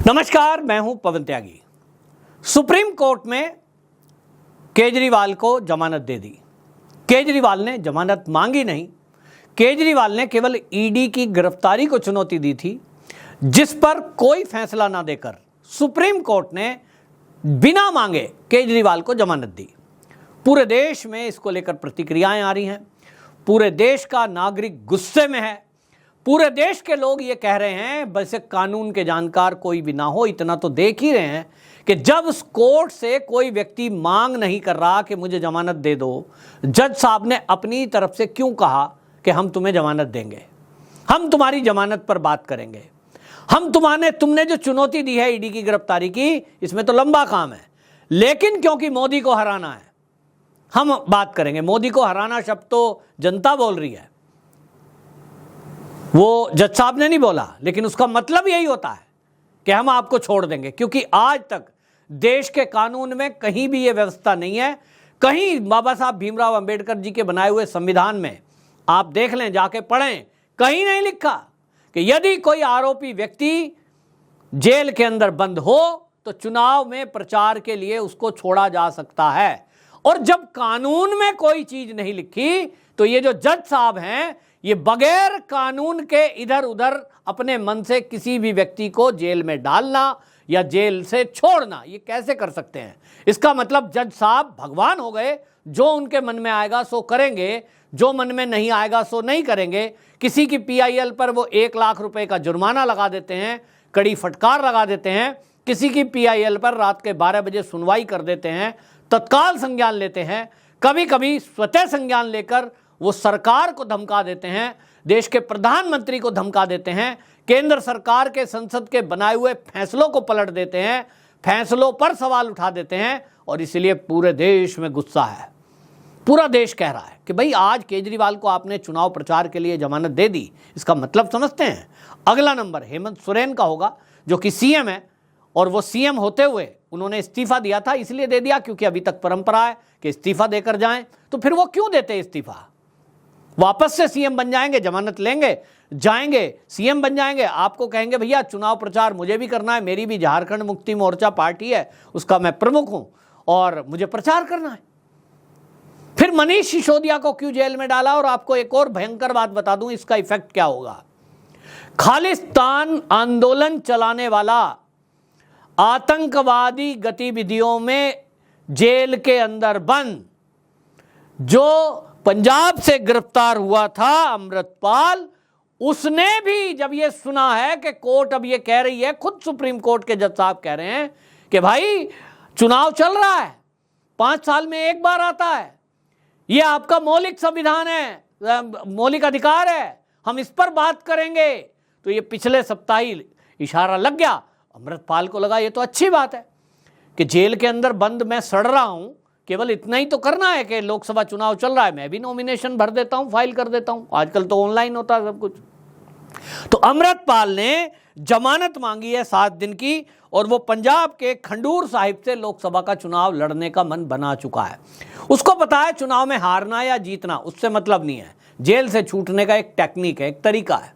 नमस्कार, मैं हूं पवन त्यागी। सुप्रीम कोर्ट में केजरीवाल को जमानत दे दी। केजरीवाल ने जमानत मांगी नहीं, केजरीवाल ने केवल ईडी की गिरफ्तारी को चुनौती दी थी, जिस पर कोई फैसला ना देकर सुप्रीम कोर्ट ने बिना मांगे केजरीवाल को जमानत दी। पूरे देश में इसको लेकर प्रतिक्रियाएं आ रही हैं। पूरे देश का नागरिक गुस्से में है। पूरे देश के लोग ये कह रहे हैं, वैसे कानून के जानकार कोई भी ना हो, इतना तो देख ही रहे हैं कि जब उस कोर्ट से कोई व्यक्ति मांग नहीं कर रहा कि मुझे जमानत दे दो, जज साहब ने अपनी तरफ से क्यों कहा कि हम तुम्हें जमानत देंगे, हम तुम्हारी जमानत पर बात करेंगे, हम तुमने जो चुनौती दी है ईडी की गिरफ्तारी की, इसमें तो लंबा काम है, लेकिन क्योंकि मोदी को हराना है हम बात करेंगे। मोदी को हराना शब्द तो जनता बोल रही है, वो जज साहब ने नहीं बोला, लेकिन उसका मतलब यही होता है कि हम आपको छोड़ देंगे, क्योंकि आज तक देश के कानून में कहीं भी ये व्यवस्था नहीं है। कहीं बाबा साहब भीमराव अंबेडकर जी के बनाए हुए संविधान में आप देख लें, जाके पढ़ें, कहीं नहीं लिखा कि यदि कोई आरोपी व्यक्ति जेल के अंदर बंद हो तो चुनाव में प्रचार के लिए उसको छोड़ा जा सकता है। और जब कानून में कोई चीज नहीं लिखी तो ये जो जज साहब हैं, ये बगैर कानून के इधर उधर अपने मन से किसी भी व्यक्ति को जेल में डालना या जेल से छोड़ना, ये कैसे कर सकते हैं? इसका मतलब जज साहब भगवान हो गए, जो उनके मन में आएगा सो करेंगे, जो मन में नहीं आएगा सो नहीं करेंगे। किसी की पीआईएल पर वो 1 लाख रुपए का जुर्माना लगा देते हैं, कड़ी फटकार लगा देते हैं। किसी की पीआईएल पर रात के 12 बजे सुनवाई कर देते हैं, तत्काल संज्ञान लेते हैं। कभी कभी स्वतः संज्ञान लेकर वो सरकार को धमका देते हैं, देश के प्रधानमंत्री को धमका देते हैं, केंद्र सरकार के संसद के बनाए हुए फैसलों को पलट देते हैं, फैसलों पर सवाल उठा देते हैं। और इसलिए पूरे देश में गुस्सा है। पूरा देश कह रहा है कि भाई आज केजरीवाल को आपने चुनाव प्रचार के लिए जमानत दे दी, इसका मतलब समझते हैं? अगला नंबर हेमंत सोरेन का होगा, जो कि सीएम है, और वो सीएम होते हुए उन्होंने इस्तीफा दिया था। इसलिए दे दिया क्योंकि अभी तक परंपरा है कि इस्तीफा देकर जाएं, तो फिर वो क्यों देते इस्तीफा? वापस से सीएम बन जाएंगे, जमानत लेंगे, जाएंगे, सीएम बन जाएंगे, आपको कहेंगे भैया चुनाव प्रचार मुझे भी करना है, मेरी भी झारखंड मुक्ति मोर्चा पार्टी है, उसका मैं प्रमुख हूं और मुझे प्रचार करना है। फिर मनीष सिसोदिया को क्यों जेल में डाला? और आपको एक और भयंकर बात बता दूं, इसका इफेक्ट क्या होगा। खालिस्तान आंदोलन चलाने वाला, आतंकवादी गतिविधियों में जेल के अंदर बंद, जो पंजाब से गिरफ्तार हुआ था अमृतपाल, उसने भी जब ये सुना है कि कोर्ट अब ये कह रही है, खुद सुप्रीम कोर्ट के जज साहब कह रहे हैं कि भाई चुनाव चल रहा है, 5 साल में एक बार आता है, ये आपका मौलिक संविधान है, मौलिक अधिकार है, हम इस पर बात करेंगे। तो ये पिछले सप्ताह ही इशारा लग गया। अमृतपाल को लगा ये तो अच्छी बात है कि जेल के अंदर बंद मैं सड़ रहा हूं, केवल इतना ही तो करना है कि लोकसभा चुनाव चल रहा है, मैं भी नॉमिनेशन भर देता हूं, फाइल कर देता हूं, आजकल तो ऑनलाइन होता है सब कुछ। तो अमृतपाल ने जमानत मांगी है 7 दिन की, और वो पंजाब के खंडूर साहिब से लोकसभा का चुनाव लड़ने का मन बना चुका है। उसको पता है चुनाव में हारना या जीतना उससे मतलब नहीं है, जेल से छूटने का एक टेक्निक है, एक तरीका है।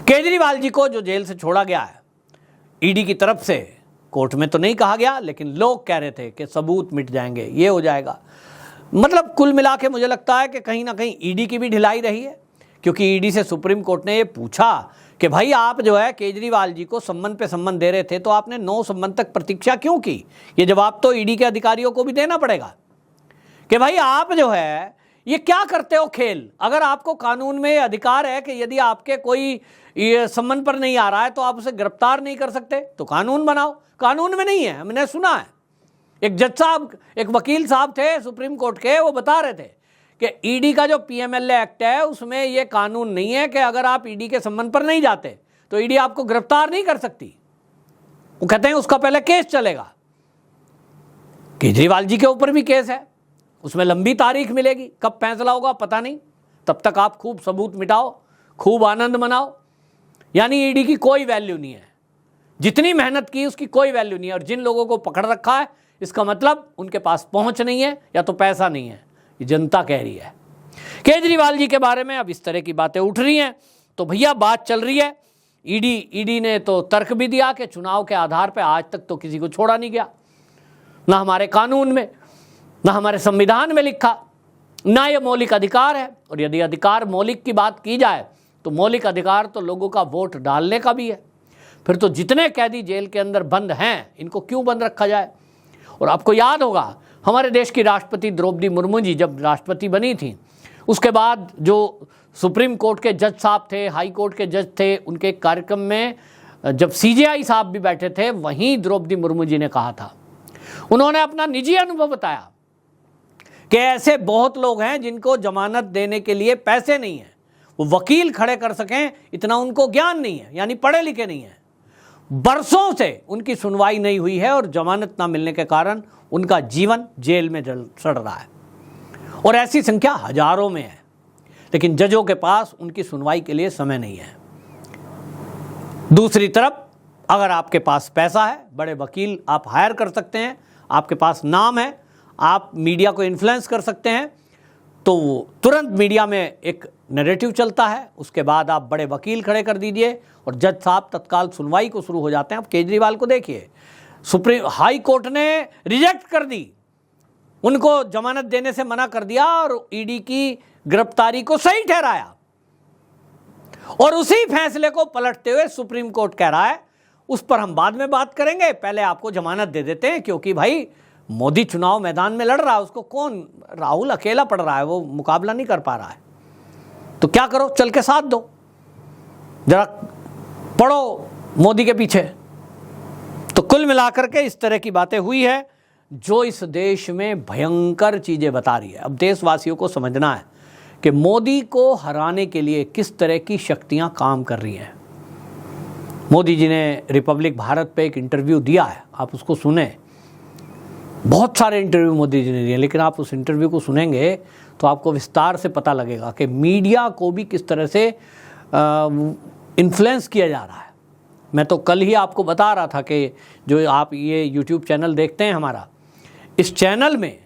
केजरीवाल जी को जो जेल से छोड़ा गया है ईडी की तरफ से, कोर्ट में तो नहीं कहा गया, लेकिन लोग कह रहे थे कि सबूत मिट जाएंगे, ये हो जाएगा। मतलब कुल मिला के मुझे लगता है कि कहीं ना कहीं ईडी की भी ढिलाई रही है, क्योंकि ईडी से सुप्रीम कोर्ट ने ये पूछा कि भाई आप जो है केजरीवाल जी को सम्मन पे सम्मन दे रहे थे, तो आपने 9 सम्मन तक प्रतीक्षा क्यों की? ये जवाब तो ईडी के अधिकारियों को भी देना पड़ेगा कि भाई आप जो है ये क्या करते हो खेल। अगर आपको कानून में अधिकार है कि यदि आपके कोई ये सम्मन पर नहीं आ रहा है तो आप उसे गिरफ्तार नहीं कर सकते, तो कानून बनाओ। कानून में नहीं है। हमने सुना है, एक जज साहब, एक वकील साहब थे सुप्रीम कोर्ट के, वो बता रहे थे कि ईडी का जो पीएमएलए एक्ट है उसमें ये कानून नहीं है कि अगर आप ईडी के सम्मन पर नहीं जाते तो ईडी आपको गिरफ्तार नहीं कर सकती। वो कहते हैं उसका पहले केस चलेगा। केजरीवाल जी के ऊपर भी केस है, उसमें लंबी तारीख मिलेगी, कब फैसला होगा पता नहीं। तब तक आप खूब सबूत मिटाओ, खूब आनंद मनाओ। यानी ईडी की कोई वैल्यू नहीं है, जितनी मेहनत की उसकी कोई वैल्यू नहीं है। और जिन लोगों को पकड़ रखा है इसका मतलब उनके पास पहुंच नहीं है या तो पैसा नहीं है, ये जनता कह रही है। केजरीवाल जी के बारे में अब इस तरह की बातें उठ रही हैं, तो भैया बात चल रही है ईडी ने तो तर्क भी दिया कि चुनाव के आधार पर आज तक तो किसी को छोड़ा नहीं गया, ना हमारे कानून में, ना हमारे संविधान में लिखा, ना ये मौलिक अधिकार है। और यदि अधिकार मौलिक की बात की जाए तो मौलिक अधिकार तो लोगों का वोट डालने का भी है। फिर तो जितने कैदी जेल के अंदर बंद हैं, इनको क्यों बंद रखा जाए। और आपको याद होगा, हमारे देश की राष्ट्रपति द्रौपदी मुर्मू जी जब राष्ट्रपति बनी थी, उसके बाद जो सुप्रीम कोर्ट के जज साहब थे, हाई कोर्ट के जज थे, उनके कार्यक्रम में जब सीजेआई साहब भी बैठे थे, वहीं द्रौपदी मुर्मू जी ने कहा था, उन्होंने अपना निजी अनुभव बताया कि ऐसे बहुत लोग हैं जिनको जमानत देने के लिए पैसे नहीं है, वो वकील खड़े कर सकें इतना उनको ज्ञान नहीं है, यानी पढ़े लिखे नहीं है। बरसों से उनकी सुनवाई नहीं हुई है और जमानत ना मिलने के कारण उनका जीवन जेल में सड़ रहा है, और ऐसी संख्या हजारों में है। लेकिन जजों के पास उनकी सुनवाई के लिए समय नहीं है। दूसरी तरफ अगर आपके पास पैसा है, बड़े वकील आप हायर कर सकते हैं, आपके पास नाम है, आप मीडिया को इन्फ्लुएंस कर सकते हैं, तो तुरंत मीडिया में एक नैरेटिव चलता है, उसके बाद आप बड़े वकील खड़े कर दीजिए और जज साहब तत्काल सुनवाई को शुरू हो जाते हैं। आप केजरीवाल को देखिए, सुप्रीम हाई कोर्ट ने रिजेक्ट कर दी, उनको जमानत देने से मना कर दिया और ईडी की गिरफ्तारी को सही ठहराया, और उसी फैसले को पलटते हुए सुप्रीम कोर्ट कह रहा है उस पर हम बाद में बात करेंगे, पहले आपको जमानत दे देते हैं, क्योंकि भाई मोदी चुनाव मैदान में लड़ रहा है, उसको कौन, राहुल अकेला पड़ रहा है, वो मुकाबला नहीं कर पा रहा है, तो क्या करो, चल के साथ दो, जरा पढ़ो मोदी के पीछे। तो कुल मिलाकर के इस तरह की बातें हुई है जो इस देश में भयंकर चीजें बता रही है। अब देशवासियों को समझना है कि मोदी को हराने के लिए किस तरह की शक्तियां काम कर रही हैं। मोदी जी ने रिपब्लिक भारत पे एक इंटरव्यू दिया है, आप उसको सुने, बहुत सारे इंटरव्यू मोदी जी ने दिए, लेकिन आप उस इंटरव्यू को सुनेंगे तो आपको विस्तार से पता लगेगा कि मीडिया को भी किस तरह से इन्फ्लुएंस किया जा रहा है। मैं तो कल ही आपको बता रहा था कि जो आप ये यूट्यूब चैनल देखते हैं हमारा, इस चैनल में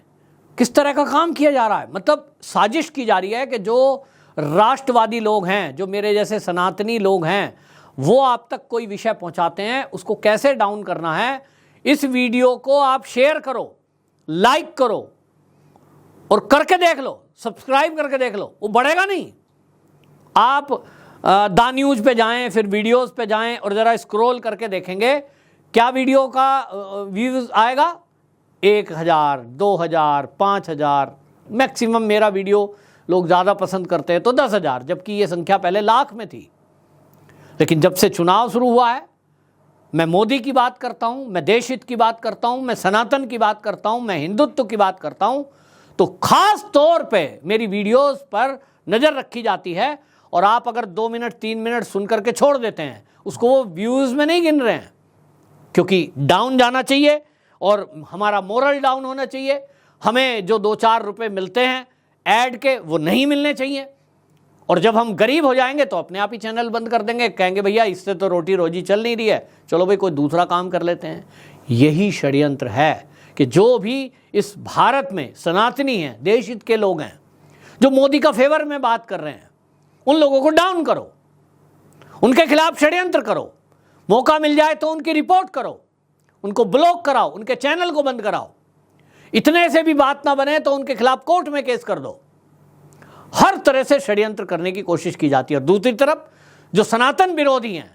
किस तरह का काम किया जा रहा है, मतलब साजिश की जा रही है कि जो राष्ट्रवादी लोग हैं, जो मेरे जैसे सनातनी लोग हैं, वो आप तक कोई विषय पहुंचाते हैं, उसको कैसे डाउन करना है। इस वीडियो को आप शेयर करो, लाइक करो और करके देख लो, सब्सक्राइब करके देख लो, वो बढ़ेगा नहीं। आप दा न्यूज़ पे जाएं, फिर वीडियोस पे जाएं और ज़रा स्क्रॉल करके देखेंगे क्या वीडियो का व्यूज़ आएगा, 1000, 2000, 5000, मैक्सिमम मेरा वीडियो लोग ज़्यादा पसंद करते हैं तो 10,000, जबकि ये संख्या पहले लाख में थी। लेकिन जब से चुनाव शुरू हुआ है, मैं मोदी की बात करता हूँ, मैं देश हित की बात करता हूँ, मैं सनातन की बात करता हूँ, मैं हिंदुत्व की बात करता हूँ, तो खास तौर पे मेरी वीडियोस पर नज़र रखी जाती है। और आप अगर 2 मिनट 3 मिनट सुन करके छोड़ देते हैं, उसको वो व्यूज़ में नहीं गिन रहे हैं, क्योंकि डाउन जाना चाहिए और हमारा मोरल डाउन होना चाहिए। हमें जो 2-4 रुपए मिलते हैं ऐड के, वो नहीं मिलने चाहिए। और जब हम गरीब हो जाएंगे तो अपने आप ही चैनल बंद कर देंगे, कहेंगे भैया इससे तो रोटी रोजी चल नहीं रही है, चलो भाई कोई दूसरा काम कर लेते हैं। यही षड्यंत्र है कि जो भी इस भारत में सनातनी हैं, देश हित के लोग हैं, जो मोदी का फेवर में बात कर रहे हैं, उन लोगों को डाउन करो, उनके खिलाफ षड्यंत्र करो, मौका मिल जाए तो उनकी रिपोर्ट करो, उनको ब्लॉक कराओ, उनके चैनल को बंद कराओ। इतने से भी बात ना बने तो उनके खिलाफ कोर्ट में केस कर दो। हर तरह से षड्यंत्र करने की कोशिश की जाती है। और दूसरी तरफ जो सनातन विरोधी हैं,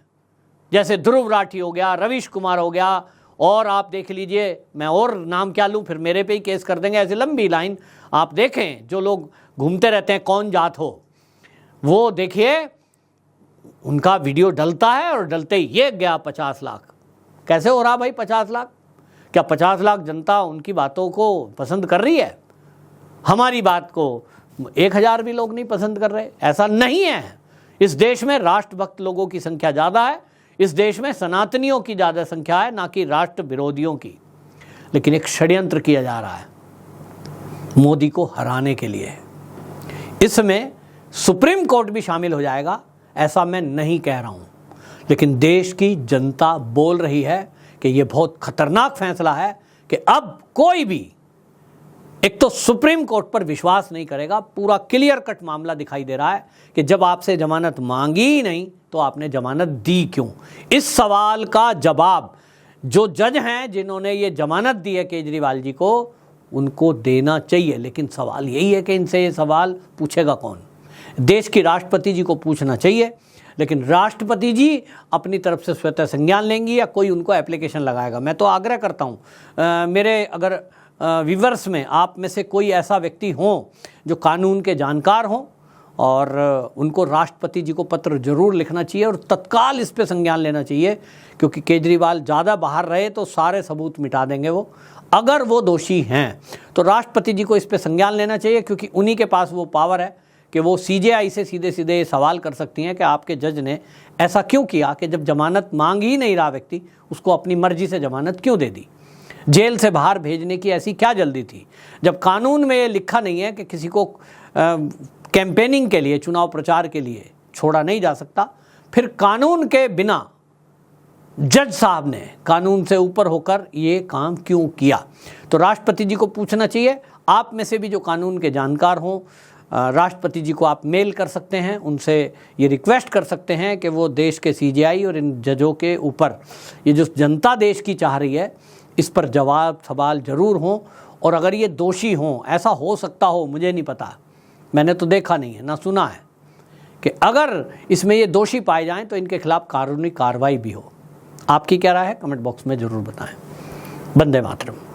जैसे ध्रुव राठी हो गया, रवीश कुमार हो गया, और आप देख लीजिए, मैं और नाम क्या लूँ, फिर मेरे पे ही केस कर देंगे, ऐसी लंबी लाइन आप देखें। जो लोग घूमते रहते हैं कौन जात हो, वो देखिए उनका वीडियो डलता है और डलते ही ये गया 50 लाख। कैसे हो रहा भाई 50 लाख? क्या 50 लाख जनता उनकी बातों को पसंद कर रही है? हमारी बात को 1000 भी लोग नहीं पसंद कर रहे, ऐसा नहीं है। इस देश में राष्ट्रभक्त लोगों की संख्या ज़्यादा है, इस देश में सनातनियों की ज़्यादा संख्या है, ना कि राष्ट्र विरोधियों की। लेकिन एक षड्यंत्र किया जा रहा है मोदी को हराने के लिए। इसमें सुप्रीम कोर्ट भी शामिल हो जाएगा, ऐसा मैं नहीं कह रहा हूँ, लेकिन देश की जनता बोल रही है कि यह बहुत खतरनाक फैसला है कि अब कोई भी एक तो सुप्रीम कोर्ट पर विश्वास नहीं करेगा। पूरा क्लियर कट मामला दिखाई दे रहा है कि जब आपसे जमानत मांगी ही नहीं तो आपने जमानत दी क्यों। इस सवाल का जवाब जो जज हैं जिन्होंने ये जमानत दी है केजरीवाल जी को, उनको देना चाहिए। लेकिन सवाल यही है कि इनसे ये सवाल पूछेगा कौन। देश की राष्ट्रपति जी को पूछना चाहिए, लेकिन राष्ट्रपति जी अपनी तरफ से स्वतः संज्ञान लेंगी या कोई उनको एप्लीकेशन लगाएगा। मैं तो आग्रह करता हूँ मेरे अगर व्यूअर्स में आप में से कोई ऐसा व्यक्ति हो जो कानून के जानकार हों और उनको राष्ट्रपति जी को पत्र जरूर लिखना चाहिए और तत्काल इस पे संज्ञान लेना चाहिए, क्योंकि केजरीवाल ज़्यादा बाहर रहे तो सारे सबूत मिटा देंगे वो। अगर वो दोषी हैं तो राष्ट्रपति जी को इस पे संज्ञान लेना चाहिए, क्योंकि उन्हीं के पास वो पावर है कि वो सीजेआई से सीधे सीधे सवाल कर सकती हैं कि आपके जज ने ऐसा क्यों किया कि जब जमानत मांग ही नहीं रहा व्यक्ति, उसको अपनी मर्जी से जमानत क्यों दे दी। जेल से बाहर भेजने की ऐसी क्या जल्दी थी, जब कानून में ये लिखा नहीं है कि किसी को कैंपेनिंग के लिए, चुनाव प्रचार के लिए छोड़ा नहीं जा सकता। फिर कानून के बिना जज साहब ने कानून से ऊपर होकर ये काम क्यों किया। तो राष्ट्रपति जी को पूछना चाहिए। आप में से भी जो कानून के जानकार हों, राष्ट्रपति जी को आप मेल कर सकते हैं, उनसे ये रिक्वेस्ट कर सकते हैं कि वो देश के सीजेआई और इन जजों के ऊपर ये जो जनता देश की चाह रही है, इस पर जवाब सवाल जरूर हों। और अगर ये दोषी हों, ऐसा हो सकता हो, मुझे नहीं पता, मैंने तो देखा नहीं है ना सुना है, कि अगर इसमें ये दोषी पाए जाएं तो इनके खिलाफ कानूनी कार्रवाई भी हो। आपकी क्या राय है, कमेंट बॉक्स में ज़रूर बताएं। वंदे मातरम।